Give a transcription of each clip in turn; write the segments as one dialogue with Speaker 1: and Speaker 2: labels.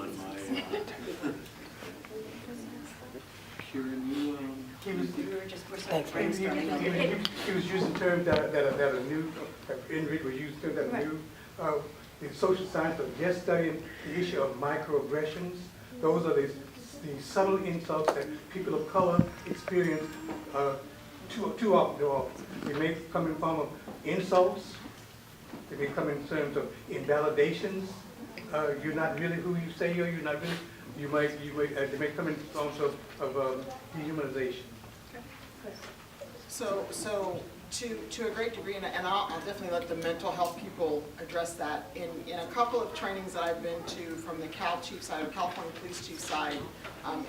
Speaker 1: on my, Kieran, you,
Speaker 2: He was,
Speaker 3: We're sort of brainstorming.
Speaker 2: he was using terms that are new, individual use terms that are new. The social science of just studying the issue of microaggressions. Those are the subtle insults that people of color experience too often. They may come in form of insults. They may come in terms of invalidations. You're not really who you say you're not really. They may come in forms of dehumanization.
Speaker 4: So to a great degree, and I'll definitely let the mental health people address that. In a couple of trainings that I've been to from the Cal Chief side, or California Police Chief side,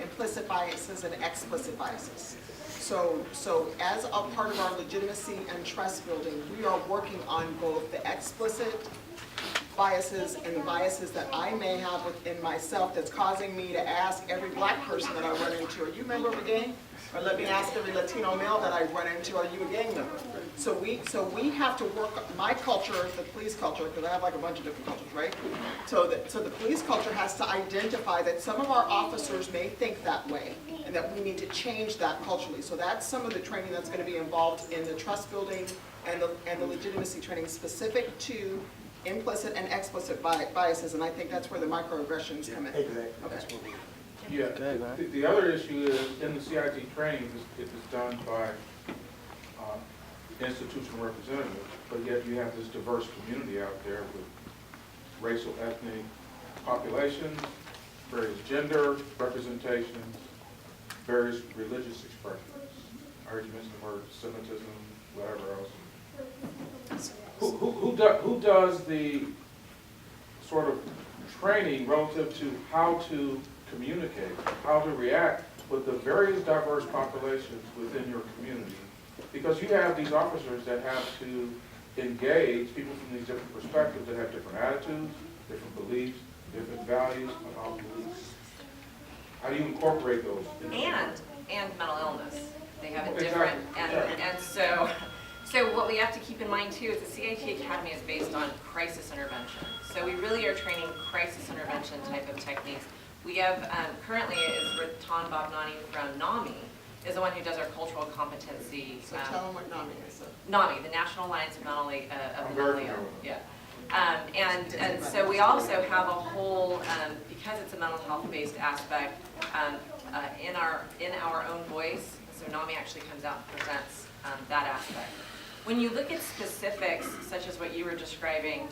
Speaker 4: implicit biases and explicit biases. So as a part of our legitimacy and trust building, we are working on both the explicit biases and the biases that I may have within myself that's causing me to ask every black person that I run into, are you a member of a gang? Or let me ask every Latino male that I run into, are you a gang member? So we have to work, my culture, the police culture, because I have like a bunch of different cultures, right? So the police culture has to identify that some of our officers may think that way, and that we need to change that culturally. So that's some of the training that's going to be involved in the trust building and the legitimacy training specific to implicit and explicit biases, and I think that's where the microaggressions come in.
Speaker 2: Exactly.
Speaker 4: Okay.
Speaker 5: Yeah, the other issue is in the CIT training, it is done by institutional representatives, but yet you have this diverse community out there with racial, ethnic populations, various gender representations, various religious expressions. I heard you mention the word Semitism, whatever else. Who does the sort of training relative to how to communicate, how to react with the various diverse populations within your community? Because you have these officers that have to engage people from these different perspectives that have different attitudes, different beliefs, different values about beliefs. How do you incorporate those?
Speaker 3: And mental illness. They have a
Speaker 5: Exactly.
Speaker 3: different, and so what we have to keep in mind too is the CIT Academy is based on crisis intervention. So we really are training crisis intervention type of techniques. We have, currently is Ratan Bhavnani from NAMI, is the one who does our cultural competency.
Speaker 4: So tell them what NAMI is.
Speaker 3: NAMI, the National Alliance of Mentally Ill. Yeah. And so we also have a whole, because it's a mental health based aspect, in our own voice. So NAMI actually comes out and presents that aspect. When you look at specifics, such as what you were describing,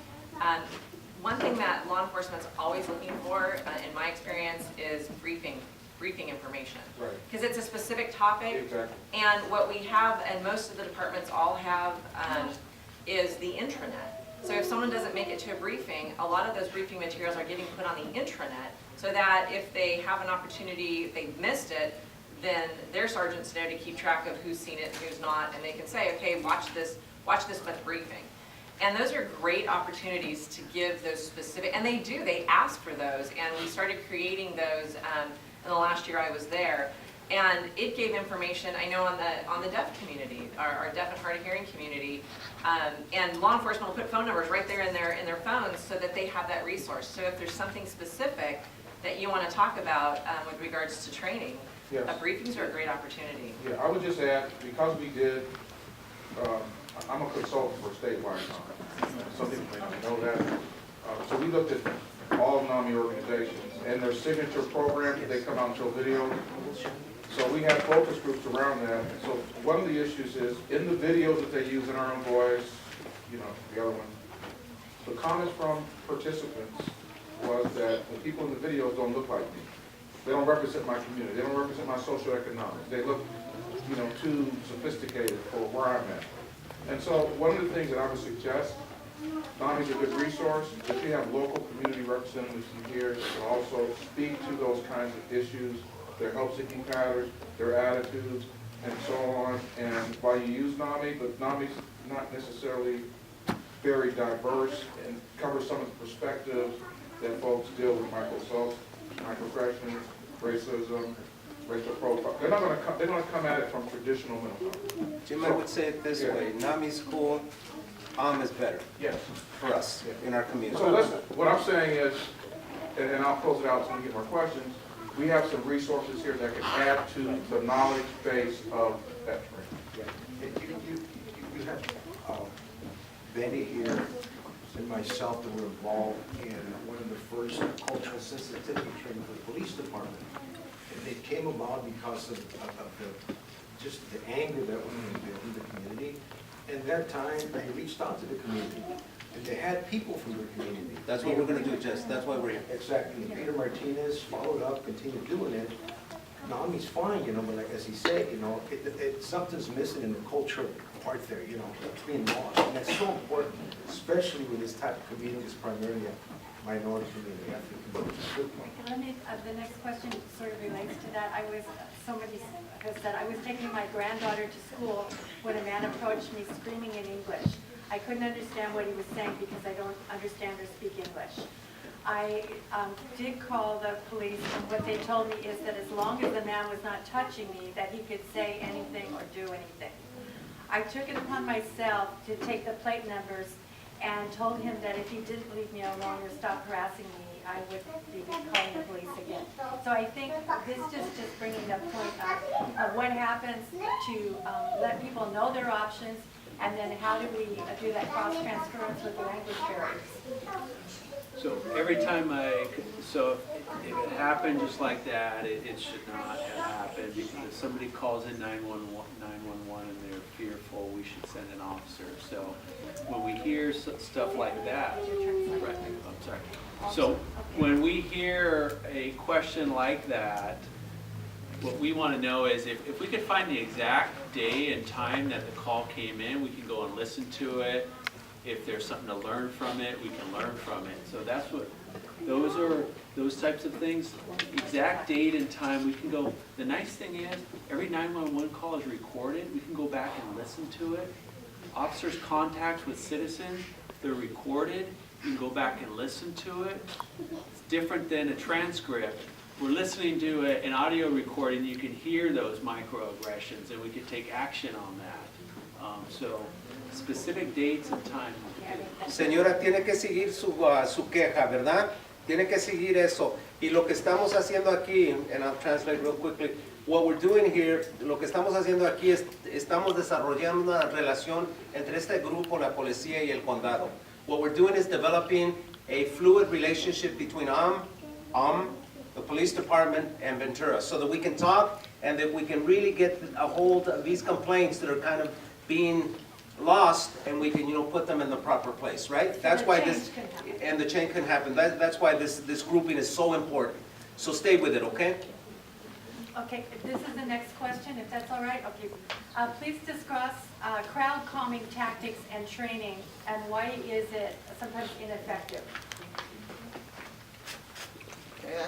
Speaker 3: one thing that law enforcement's always looking for, in my experience, is briefing information.
Speaker 5: Right.
Speaker 3: Because it's a specific topic.
Speaker 5: Exactly.
Speaker 3: And what we have, and most of the departments all have, is the intranet. So if someone doesn't make it to a briefing, a lot of those briefing materials are getting put on the intranet, so that if they have an opportunity, if they've missed it, then their sergeants know to keep track of who's seen it and who's not, and they can say, okay, watch this month briefing. And those are great opportunities to give those specific, and they ask for those, and we started creating those in the last year I was there. And it gave information, I know, on the deaf community, our deaf and hard of hearing community, and law enforcement will put phone numbers right there in their phones so that they have that resource. So if there's something specific that you want to talk about with regards to training,
Speaker 5: Yes.
Speaker 3: Briefings are a great opportunity.
Speaker 5: Yeah, I would just add, because we did, I'm a consultant for statewide. Some people may not know that. So we looked at all NAMI organizations and their signature programs that they come out and show videos. So we have focus groups around that. So one of the issues is, in the videos that they use in our own voice, the other one, the comments from participants was that the people in the videos don't look like me. They don't represent my community. They don't represent my socioeconomics. They look, too sophisticated for where I'm at. And so one of the things that I would suggest, NAMI is a good resource. If you have local community representatives in here that can also speak to those kinds of issues, their help-seeking patterns, their attitudes, and so on. And while you use NAMI, but NAMI's not necessarily very diverse and covers some of the perspectives that folks deal with microaggressions, racism, racial profile. They're not going to come at it from traditional mental health.
Speaker 6: Jim, I would say it this way: NAMI's cool, is better.
Speaker 5: Yes.
Speaker 6: For us in our community.
Speaker 5: So listen, what I'm saying is, and I'll close it out so we get more questions, we have some resources here that can add to the knowledge base of that training.
Speaker 7: You have Betty here and myself that were involved in one of the first cultural sensitivity training for the police department. And it came about because of just the anger that went in the community. And that time, they reached out to the community, and they had people from the community.
Speaker 6: That's what we're gonna do, Jess, that's why we're here.
Speaker 7: Exactly. Peter Martinez followed up, continued doing it. Nami's fine, but like as he said, something's missing in the cultural part there, it's being lost. And that's so important, especially with this type of community, it's primarily a minority community, African community.
Speaker 8: Let me, the next question sort of relates to that. Somebody has said, I was taking my granddaughter to school when a man approached me screaming in English. I couldn't understand what he was saying because I don't understand or speak English. I did call the police, and what they told me is that as long as the man was not touching me, that he could say anything or do anything. I took it upon myself to take the plate numbers and told him that if he didn't leave me alone or stop harassing me, I would be calling the police again. So I think this just bringing the point of what happens to let people know their options, and then how do we do that cross-transference with the language barriers.
Speaker 1: So every time if it happened just like that, it should not have happened, because if somebody calls in 911 and they're fearful, we should send an officer. So when we hear stuff like that, right, I'm sorry. So when we hear a question like that, what we want to know is if we could find the exact day and time that the call came in, we can go and listen to it. If there's something to learn from it, we can learn from it. So that's what, those types of things, exact date and time, we can go. The nice thing is, every 911 call is recorded. We can go back and listen to it. Officers' contacts with citizens, they're recorded. You can go back and listen to it. It's different than a transcript. We're listening to an audio recording, you can hear those microaggressions, and we can take action on that. So specific dates and time.
Speaker 6: Señora, tiene que seguir su queja, ¿verdad? Tiene que seguir eso. Y lo que estamos haciendo aquí, and I'll translate real quickly, what we're doing here, lo que estamos haciendo aquí es, estamos desarrollando una relación entre este grupo, la policía y el condado. What we're doing is developing a fluid relationship between the police department, and Ventura, so that we can talk and that we can really get a hold of these complaints that are kind of being lost, and we can, put them in the proper place, right? That's why this, and the change can happen. That's why this grouping is so important. So stay with it, okay?
Speaker 8: Okay, this is the next question, if that's all right. Okay, please discuss crowd calming tactics and training, and why is it sometimes ineffective?
Speaker 4: Okay,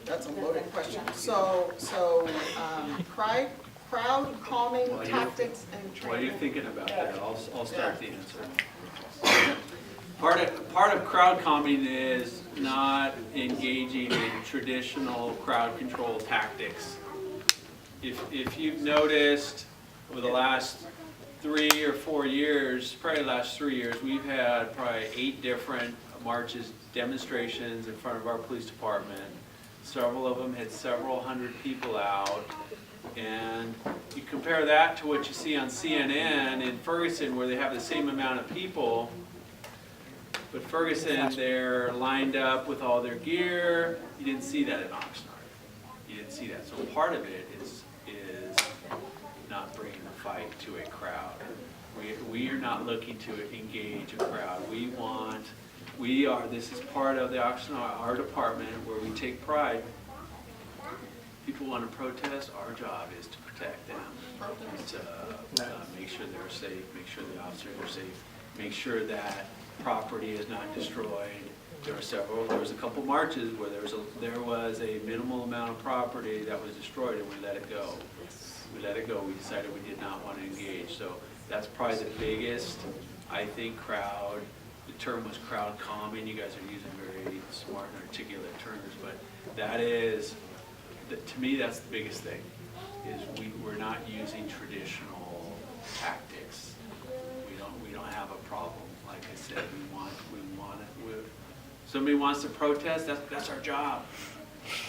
Speaker 4: that's a loaded question. So crowd calming tactics and training.
Speaker 1: While you're thinking about that, I'll start the answer. Part of crowd calming is not engaging in traditional crowd control tactics. If you've noticed over the last 3 or 4 years, probably the last 3 years, we've had probably 8 different marches, demonstrations in front of our police department. Several of them had several hundred people out. And you compare that to what you see on CNN in Ferguson, where they have the same amount of people. But Ferguson, they're lined up with all their gear. You didn't see that in Oxnard. You didn't see that. So part of it is not bringing the fight to a crowd. We are not looking to engage a crowd. This is part of the Oxnard, our department, where we take pride. People want to protest, our job is to protect them. To make sure they're safe, make sure the officers are safe, make sure that property is not destroyed. There was a couple marches where there was a minimal amount of property that was destroyed, and we let it go. We let it go. We decided we did not want to engage. So that's probably the biggest, I think, crowd. The term was crowd calming. You guys are using very smart and articulate terms, but to me, that's the biggest thing. Is we're not using traditional tactics. We don't have a problem. Like I said, we want Somebody wants to protest, that's our job.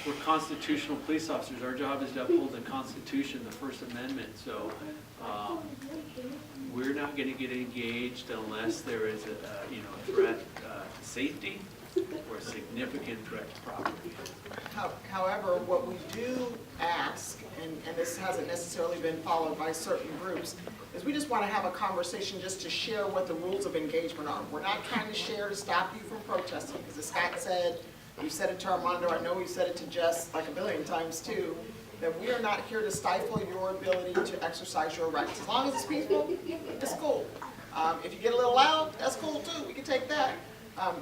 Speaker 1: We're constitutional police officers. Our job is to uphold the Constitution, the First Amendment. So we're not going to get engaged unless there is a threat to safety or a significant threat to property.
Speaker 4: However, what we do ask, and this hasn't necessarily been followed by certain groups, is we just want to have a conversation just to share what the rules of engagement are. We're not trying to share to stop you from protesting, because as Scott said, you said it to Armando, I know we said it to Jess like a billion times too, that we are not here to stifle your ability to exercise your rights. As long as it's peaceful, it's cool. If you get a little loud, that's cool too, we can take that.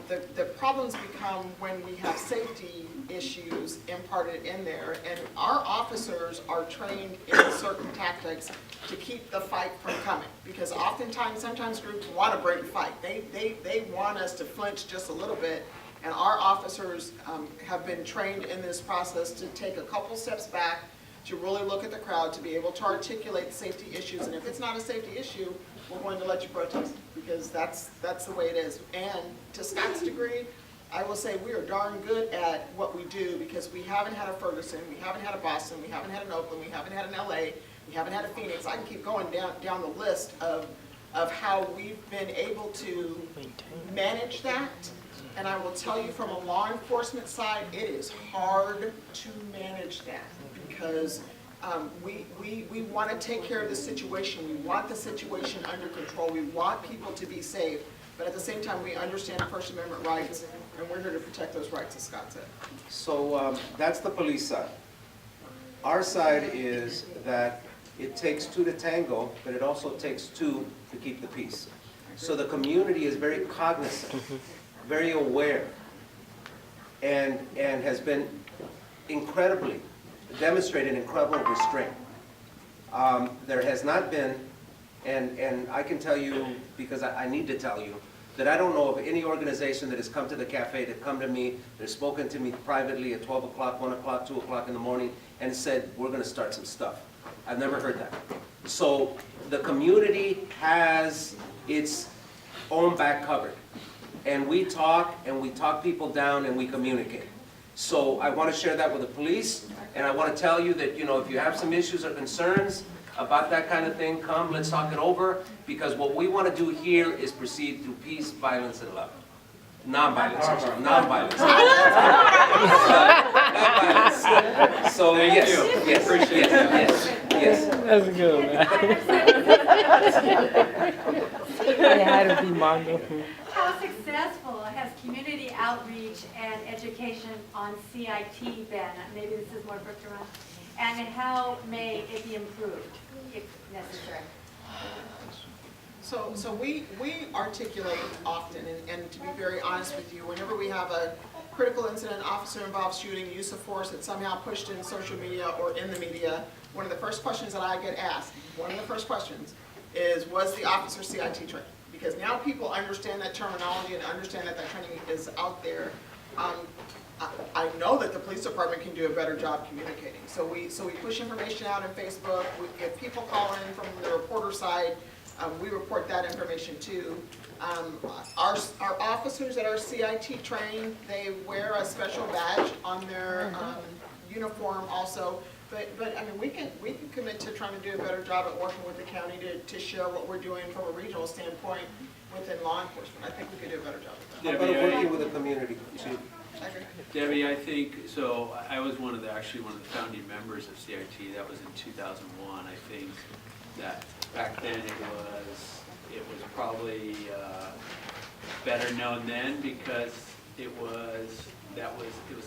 Speaker 4: The problems become when we have safety issues imparted in there, and our officers are trained in certain tactics to keep the fight from coming. Because oftentimes, sometimes groups want to break fight. They want us to flinch just a little bit, and our officers have been trained in this process to take a couple steps back, to really look at the crowd, to be able to articulate safety issues. And if it's not a safety issue, we're going to let you protest, because that's the way it is. And to Scott's degree, I will say we are darn good at what we do, because we haven't had a Ferguson, we haven't had a Boston, we haven't had an Oakland, we haven't had an LA, we haven't had a Phoenix. I can keep going down the list of how we've been able to manage that. And I will tell you, from a law enforcement side, it is hard to manage that, because we want to take care of the situation. We want the situation under control. We want people to be safe. But at the same time, we understand First Amendment rights, and we're here to protect those rights, as Scott said.
Speaker 6: So that's the police side. Our side is that it takes two to tango, but it also takes two to keep the peace. So the community is very cognizant, very aware, and has been incredibly, demonstrated incredible restraint. There has not been, and I can tell you, because I need to tell you, that I don't know of any organization that has come to the cafe, that come to me, they've spoken to me privately at 12 o'clock, 1 o'clock, 2 o'clock in the morning, and said, we're going to start some stuff. I've never heard that. So the community has its own back covered. And we talk people down, and we communicate. So I want to share that with the police, and I want to tell you that, if you have some issues or concerns about that kind of thing, come, let's talk it over, because what we want to do here is proceed through peace, violence, and love. Non-violence, non-violence. Non-violence. So, yes,
Speaker 1: Appreciate that.
Speaker 6: yes.
Speaker 9: That's good, man. It had to be Mondo.
Speaker 8: How successful has community outreach and education on CIT been? Maybe this is more for Karan. And how may it be improved, if necessary?
Speaker 4: So we articulate often, and to be very honest with you, whenever we have a critical incident, officer-involved shooting, use of force that's somehow pushed in social media or in the media, one of the first questions that I get asked, is, was the officer CIT trained? Because now people understand that terminology and understand that training is out there. I know that the police department can do a better job communicating. So we push information out on Facebook. If people call in from the reporter side, we report that information too. Our officers that are CIT trained, they wear a special badge on their uniform also. But I mean, we can commit to trying to do a better job at working with the county to share what we're doing from a regional standpoint within law enforcement. I think we could do a better job with that.
Speaker 6: How about working with the community, Chief?
Speaker 1: Debbie, I think, so I was actually one of the founding members of CIT. That was in 2001. I think that back then it was probably better known then, because it was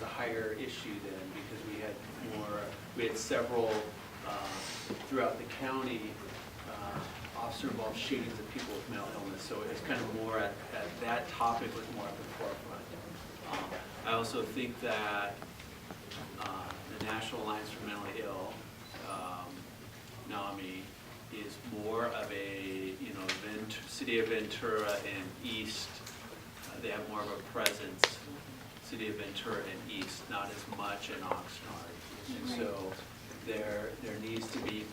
Speaker 1: a higher issue then, because we had several throughout the county officer-involved shootings of people with mental illness. So it was kind of more at that topic was more at the forefront. I also think that the National Alliance for Mentally Ill, NAMI, is more of a, City of Ventura and East, they have more of a presence, City of Ventura and East, not as much in Oxnard. And so there needs to be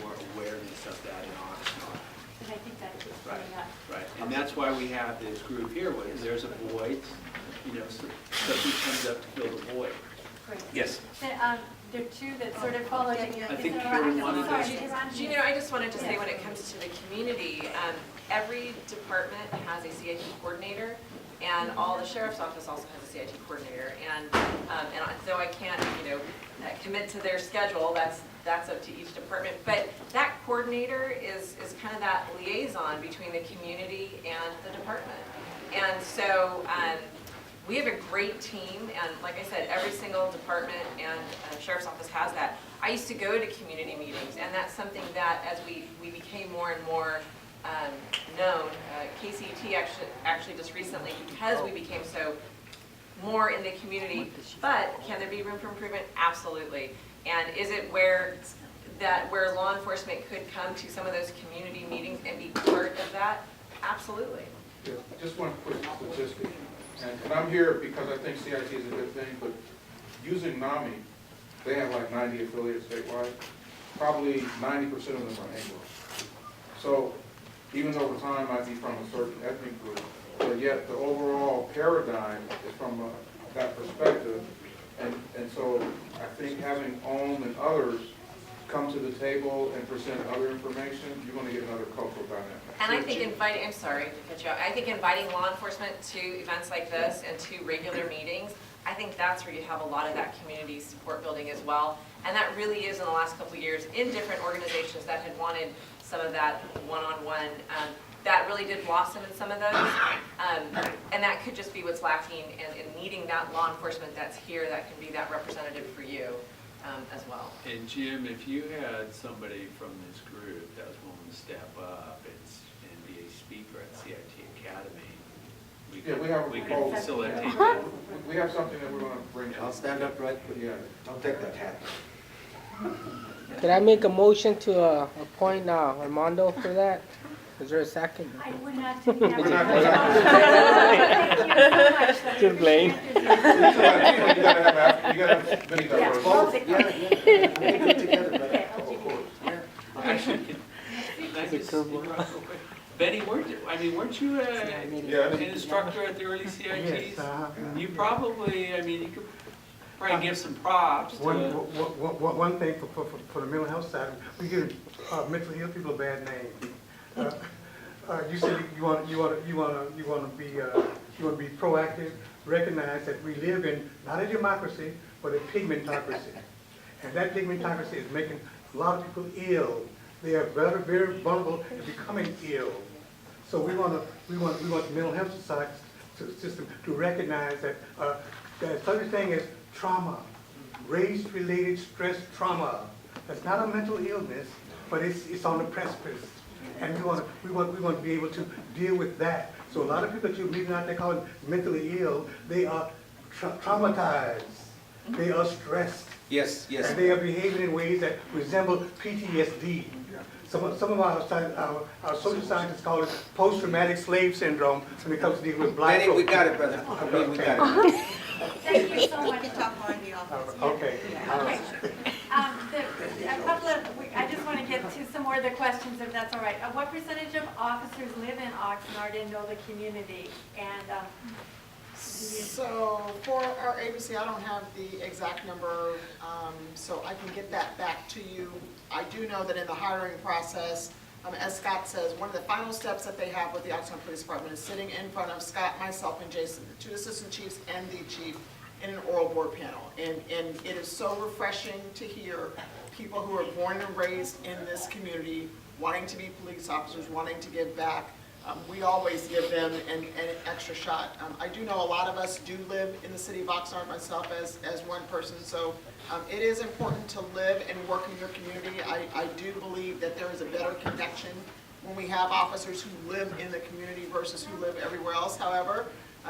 Speaker 1: more awareness of that in Oxnard.
Speaker 8: And I think that keeps
Speaker 1: Right,
Speaker 8: coming up.
Speaker 1: right, and that's why we have this group here, where there's a void, you know, something comes up to fill the void.
Speaker 8: Great.
Speaker 6: Yes.
Speaker 8: There are two that sort of follow.
Speaker 1: I think Karen wanted to.
Speaker 3: You know, I just wanted to say, when it comes to the community, every department has a CIT coordinator, and all the sheriff's office also has a CIT coordinator. And though I can't, you know, commit to their schedule, that's up to each department. But that coordinator is kind of that liaison between the community and the department. And so we have a great team, and like I said, every single department and sheriff's office has that. I used to go to community meetings, and that's something that as we became more and more known, KCET actually just recently, because we became so more in the community, but can there be room for improvement? Absolutely. And is it where law enforcement could come to some of those community meetings and be part of that? Absolutely.
Speaker 5: Yeah, just one quick statistic, and I'm here because I think CIT is a good thing, but using NAMI, they have like 90 affiliates statewide. Probably 90% of them are Anglo. So even though the time might be from a certain ethnic group, but yet the overall paradigm is from that perspective. And so I think having OM and others come to the table and present other information, you're going to get another cultural dynamic.
Speaker 3: And I think I'm sorry to cut you off, I think inviting law enforcement to events like this and to regular meetings, I think that's where you have a lot of that community support building as well. And that really is in the last couple of years in different organizations that had wanted some of that one-on-one. That really did blossom in some of those. And that could just be what's lacking in needing that law enforcement that's here that can be that representative for you as well.
Speaker 1: And Jim, if you had somebody from this group that was willing to step up and be a speaker at CIT Academy, we could facilitate that.
Speaker 5: We have something that we're going to bring.
Speaker 6: I'll stand up right with you.
Speaker 5: Yeah.
Speaker 7: Don't take that hat.
Speaker 9: Could I make a motion to appoint Armando for that? Is there a second?
Speaker 8: I would not do that.
Speaker 5: We're not-
Speaker 8: Thank you so much.
Speaker 9: Just Blaine.
Speaker 5: You gotta have many diverse.
Speaker 7: Both, yeah. We'll get together, but
Speaker 8: Okay,
Speaker 7: of
Speaker 8: LGBT.
Speaker 7: course.
Speaker 1: Actually, can I just interrupt real quick? Benny, weren't you
Speaker 5: Yeah.
Speaker 1: an instructor at the early CITs?
Speaker 2: Yes,
Speaker 1: You probably, you could probably give some props to.
Speaker 2: One thing for the mental health side, we give mentally ill people a bad name. You said you want to be proactive. Recognize that we live in not a democracy, but a pigmentocracy, and that pigmentocracy is making a lot of people ill. They are very, very vulnerable to becoming ill. So we want the mental health society system to recognize that there's such a thing as trauma, race-related stress trauma. That's not a mental illness, but it's on the precipice. And we want to be able to deal with that. So a lot of people that you're meeting out there calling mentally ill, they are traumatized. They are stressed.
Speaker 6: Yes, yes.
Speaker 2: And they are behaving in ways that resemble PTSD. Some of our social scientists call it post-traumatic slave syndrome when it comes to dealing with black
Speaker 6: Benny, we
Speaker 2: folks.
Speaker 6: got it, brother. We got it.
Speaker 8: Thank you so much.
Speaker 2: Okay.
Speaker 8: Okay. A couple of, I just want to get to some more of the questions, if that's all right. What percentage of officers live in Oxnard and know the community? And
Speaker 4: So for our agency, I don't have the exact number, so I can get that back to you. I do know that in the hiring process, as Scott says, one of the final steps that they have with the Oxnard Police Department is sitting in front of Scott, myself, and Jason, the two assistant chiefs and the chief, in an oral board panel. And it is so refreshing to hear people who are born and raised in this community wanting to be police officers, wanting to give back. We always give them an extra shot. I do know a lot of us do live in the city of Oxnard, myself as one person, so it is important to live and work in your community. I do believe that there is a better connection when we have officers who live in the community versus who live everywhere else. However,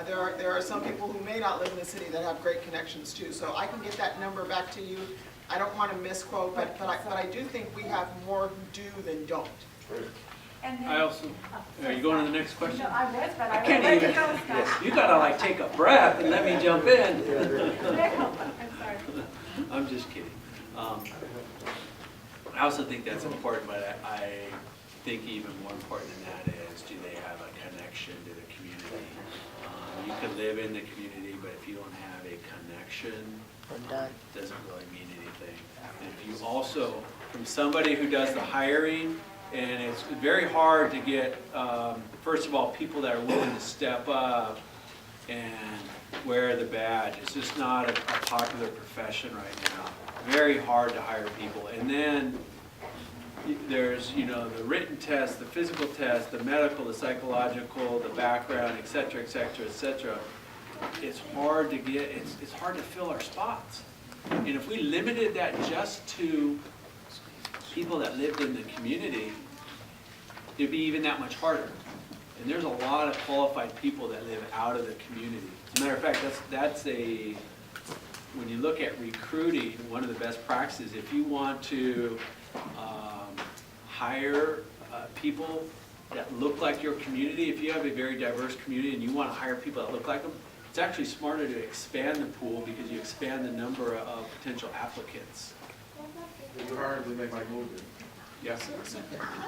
Speaker 4: there are some people who may not live in the city that have great connections too. So I can get that number back to you. I don't want to misquote, but I do think we have more who do than don't.
Speaker 8: then,
Speaker 1: I also, are you going to the next question?
Speaker 8: no, I was, but
Speaker 1: I
Speaker 8: I
Speaker 1: can't
Speaker 8: was ready to
Speaker 1: even-
Speaker 8: go, Scott.
Speaker 1: You gotta take a breath and let me jump in.
Speaker 8: I'm sorry.
Speaker 1: I'm just kidding. I also think that's important, but think even more important than that is, do they have a connection to the community? You could live in the community, but if you don't have a connection,
Speaker 9: We're done.
Speaker 1: it doesn't really mean anything. And if you also, from somebody who does the hiring, and it's very hard to get, first of all, people that are willing to step up and wear the badge. It's just not a popular profession right now. Very hard to hire people. And then there's, you know, the written test, the physical test, the medical, the psychological, the background, et cetera, et cetera, et cetera. It's hard to get, it's hard to fill our spots. And if we limited that just to people that lived in the community, it'd be even that much harder. And there's a lot of qualified people that live out of the community. As a matter of fact, when you look at recruiting, one of the best practices, if you want to hire people that look like your community, if you have a very diverse community and you want to hire people that look like them, it's actually smarter to expand the pool because you expand the number of potential applicants.
Speaker 5: If you hire them, they might move it.
Speaker 1: Yes.
Speaker 4: So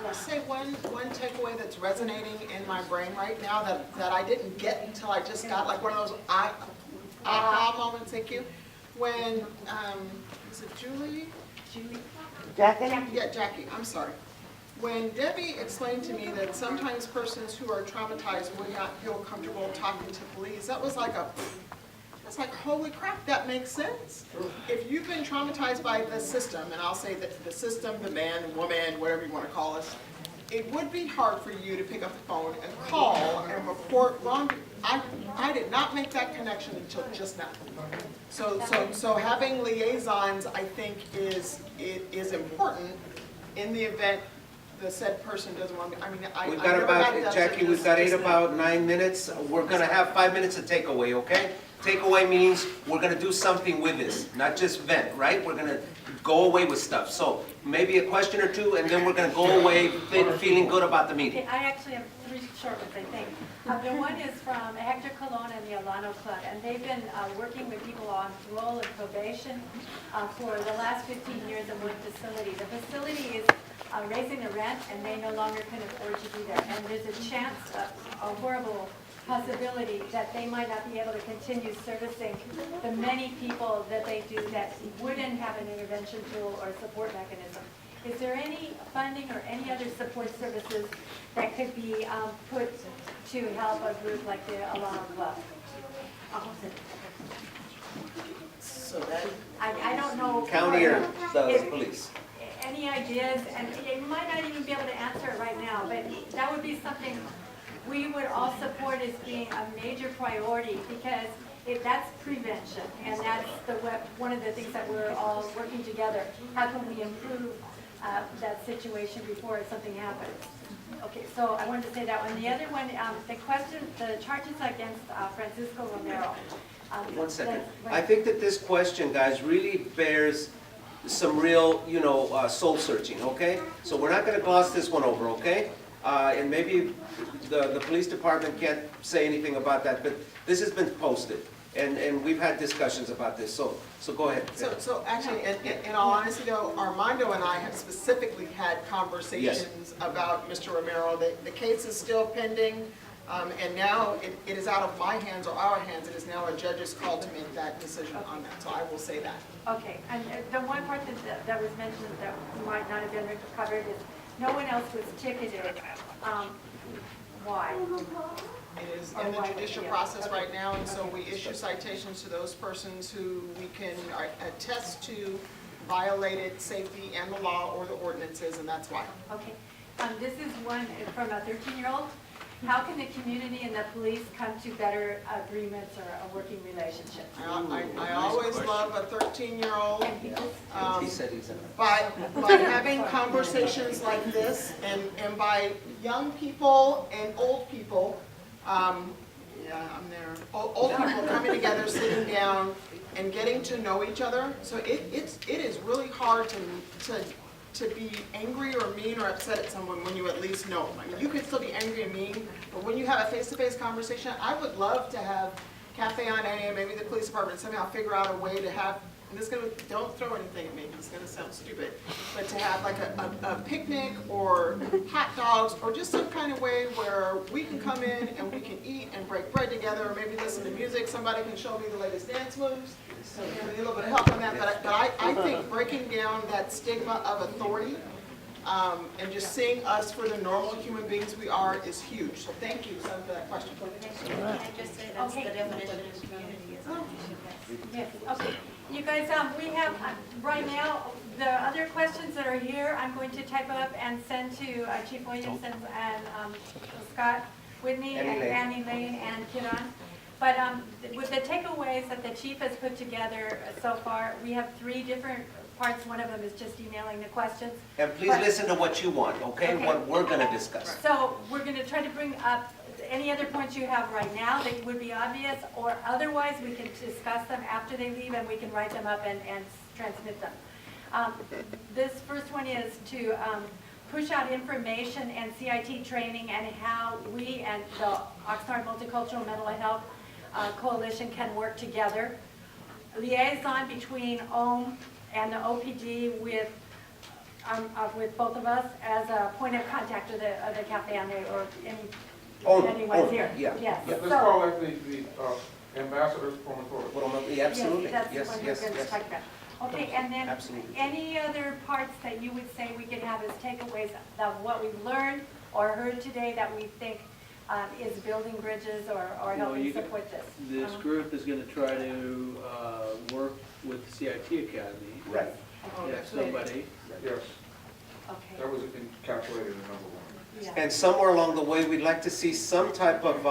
Speaker 4: let's say one takeaway that's resonating in my brain right now that I didn't get until I just got, like one of those aha moments, thank you. When, is it Julie?
Speaker 10: Jackie?
Speaker 4: Yeah, Jackie, I'm sorry. When Debbie explained to me that sometimes persons who are traumatized would not feel comfortable talking to police, that was like that's like, holy crap, that makes sense. If you've been traumatized by the system, and I'll say that the system, the man, woman, whatever you want to call us, it would be hard for you to pick up the phone and call and report wrong. I did not make that connection until just now. So having liaisons, I think, is important in the event the said person doesn't want to. I mean, I
Speaker 6: We've got
Speaker 4: never got
Speaker 6: about,
Speaker 4: that
Speaker 6: Jackie,
Speaker 4: till
Speaker 6: we've got
Speaker 4: just now.
Speaker 6: about 9 minutes. We're gonna have 5 minutes of takeaway, okay? Takeaway means we're gonna do something with this, not just vent, right? We're gonna go away with stuff. So maybe a question or two, and then we're gonna go away feeling good about the meeting.
Speaker 8: Okay, I actually have 3 short ones, I think. The one is from Hector Colon and the Alano Club, and they've been working with people on parole and probation for the last 15 years in one facility. The facility is raising the rent, and they no longer can afford to do that. And there's a chance, a horrible possibility, that they might not be able to continue servicing the many people that they do that wouldn't have an intervention tool or support mechanism. Is there any funding or any other support services that could be put to help a group like the Alano Club?
Speaker 4: So that,
Speaker 8: I don't know.
Speaker 6: County or the police?
Speaker 8: Any ideas, and you might not even be able to answer it right now, but that would be something we would all support as being a major priority, because that's prevention, and that's one of the things that we're all working together. How can we improve that situation before something happens? Okay, so I wanted to say that one. The other one, the charges against Francisco Romero.
Speaker 6: 1 second. I think that this question, guys, really bears some real, soul searching, okay? So we're not gonna gloss this one over, okay? And maybe the police department can't say anything about that, but this has been posted, and we've had discussions about this, so go ahead.
Speaker 4: So actually, in all honesty though, Armando and I have specifically had conversations about Mr. Romero. The case is still pending, and now it is out of my hands or our hands. It is now a judge's call to make that decision on that, so I will say that.
Speaker 8: Okay, and the one part that was mentioned that might not have been covered is no one else was ticketed. Why?
Speaker 4: It is in the judicial process right now, and so we issue citations to those persons who we can attest to violated safety and the law or the ordinances, and that's why.
Speaker 8: Okay, this is one from a 13-year-old. How can the community and the police come to better agreements or a working relationship?
Speaker 4: I always love a 13-year-old.
Speaker 6: He said he's in.
Speaker 4: By having conversations like this, and by young people and old people, yeah, I'm there. Old people coming together, sitting down, and getting to know each other. So it is really hard to be angry or mean or upset at someone when you at least know them. I mean, you can still be angry and mean, but when you have a face-to-face conversation, I would love to have Cafe on A and maybe the police department somehow figure out a way to have and don't throw anything at me, it's gonna sound stupid, but to have like a picnic or hot dogs, or just some kind of way where we can come in and we can eat and break bread together, or maybe listen to music, somebody can show me the latest dance moves, so I need a little bit of help on that, but I think breaking down that stigma of authority, and just seeing us for the normal human beings we are is huge. So thank you, Son, for that question.
Speaker 11: Can I just say that's the definition of community, isn't it?
Speaker 8: Yes, okay. You guys, we have, right now, the other questions that are here, I'm going to type up and send to Chief Williamson and Scott Whitney and Annie Lane and Kiran. But with the takeaways that the chief has put together so far, we have 3 different parts. One of them is just emailing the questions.
Speaker 6: And please listen to what you want, okay? What we're gonna discuss.
Speaker 8: So we're going to try to bring up any other points you have right now that would be obvious, or otherwise we can discuss them after they leave and we can write them up and transmit them. This first one is to push out information and CIT training and how we and the Oxnard Multicultural Mental Health Coalition can work together. Liaison between OM and the OPD with both of us as a point of contact of the Cafe Andre or anyone's here.
Speaker 6: Yeah.
Speaker 8: Yes.
Speaker 5: Let's
Speaker 8: So-
Speaker 5: call like the ambassadors from authority.
Speaker 6: Yeah, absolutely,
Speaker 8: Yes,
Speaker 6: yes,
Speaker 8: that's what
Speaker 6: yes,
Speaker 8: we're going to
Speaker 6: yes.
Speaker 8: talk about. Okay, and then
Speaker 6: Absolutely.
Speaker 8: any other parts that you would say we could have as takeaways of what we've learned or heard today that we think is building bridges or
Speaker 1: Well,
Speaker 8: helping
Speaker 1: you
Speaker 8: support this?
Speaker 1: This group is gonna try to work with the CIT Academy.
Speaker 6: Right.
Speaker 1: If somebody,
Speaker 5: Yes,
Speaker 8: Okay.
Speaker 5: that was encapsulated in number 1.
Speaker 8: Yeah.
Speaker 6: And somewhere along the way, we'd like to see some type of,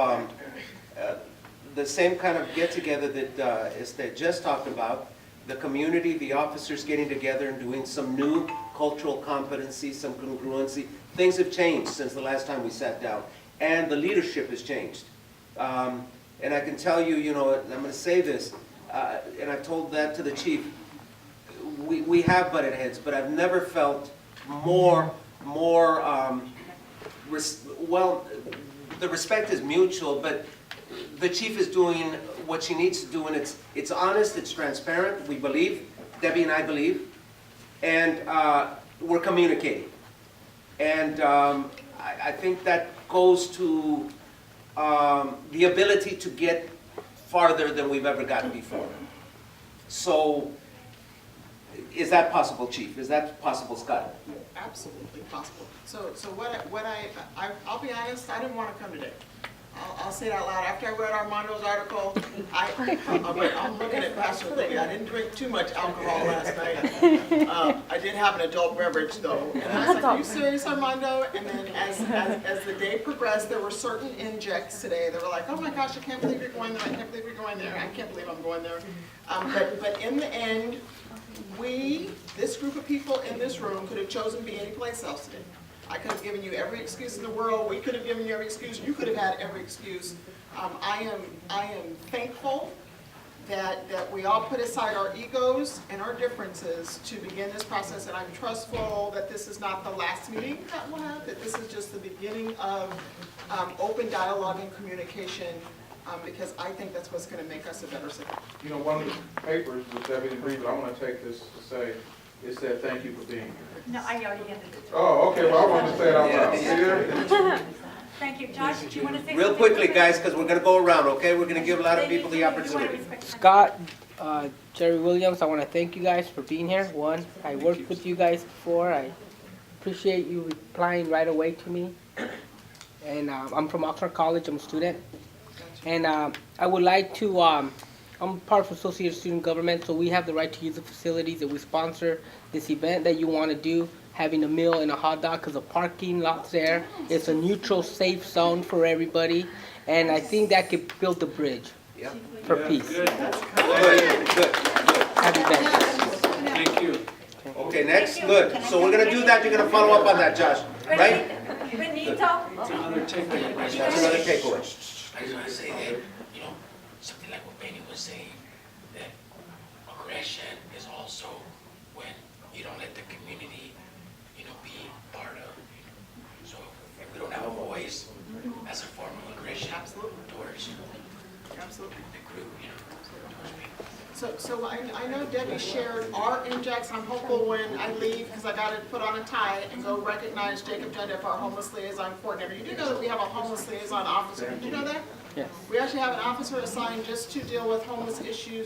Speaker 6: the same kind of get-together that Esther just talked about, the community, the officers getting together and doing some new cultural competency, some congruency. Things have changed since the last time we sat down, and the leadership has changed. And I can tell you, you know, and I'm going to say this, and I've told that to the chief, we have butted heads, but I've never felt more, well, the respect is mutual, but the chief is doing what she needs to do, and it's honest, it's transparent, we believe, Debbie and I believe, and we're communicating. And I think that goes to the ability to get farther than we've ever gotten before. So, is that possible, Chief? Is that possible, Scott?
Speaker 4: Absolutely possible. So I'll be honest, I didn't want to come today. I'll say it out loud. After I read Armando's article, I'm looking at Pastor Lee. I didn't drink too much alcohol last night. I did have an adult beverage though. And I was like, are you serious, Armando? And then as the day progressed, there were certain injects today that were like, oh my gosh, I can't believe you're going there. I can't believe you're going there. I can't believe I'm going there. But in the end, this group of people in this room could have chosen to be anyplace else today. I could have given you every excuse in the world. We could have given you every excuse. You could have had every excuse. I am thankful that we all put aside our egos and our differences to begin this process, and I'm trustful that this is not the last meeting that we'll have, that this is just the beginning of open dialogue and communication, because I think that's what's going to make us a better city.
Speaker 5: You know, one of the papers that Debbie didn't read, but I want to take this to say, it said, thank you for being here.
Speaker 8: No, I already ended it.
Speaker 5: Oh, okay, well, I wanted to say it out loud. See there?
Speaker 8: Thank you. Josh, do you want to say something?
Speaker 6: Real quickly, guys, because we're going to go around, okay? We're going to give a lot of people the opportunity.
Speaker 9: Scott, Jerry Williams, I want to thank you guys for being here. One, I worked with you guys before. I appreciate you replying right away to me. And I'm from Oxnard College. I'm a student. And I would like to, I'm part of Associated Student Government, so we have the right to use the facilities that we sponsor this event that you want to do, having a meal and a hot dog because the parking lot's there. It's a neutral, safe zone for everybody. And I think that could build the bridge for peace.
Speaker 1: Good.
Speaker 6: Good.
Speaker 9: Happy Veterans.
Speaker 1: Thank you.
Speaker 6: Okay, next, good. So we're going to do that. You're going to follow up on that, Josh, right?
Speaker 8: Benito.
Speaker 1: It's another takeaway.
Speaker 6: That's another takeaway.
Speaker 12: I just want to say that, you know, something like what Benny was saying, that aggression is also when you don't let the community, you know, be part of. So if we don't have a voice, that's a form of aggression.
Speaker 4: Absolutely.
Speaker 12: Towards
Speaker 4: Absolutely.
Speaker 12: the group, you know, towards people.
Speaker 4: So I know Debbie shared our index. I'm hopeful when I leave, because I got to put on a tie and go recognize Jacob Dundiff, our homeless liaison coordinator. You do know that we have a homeless liaison officer. Did you know that?
Speaker 9: Yes.
Speaker 4: We actually have an officer assigned just to deal with homeless issues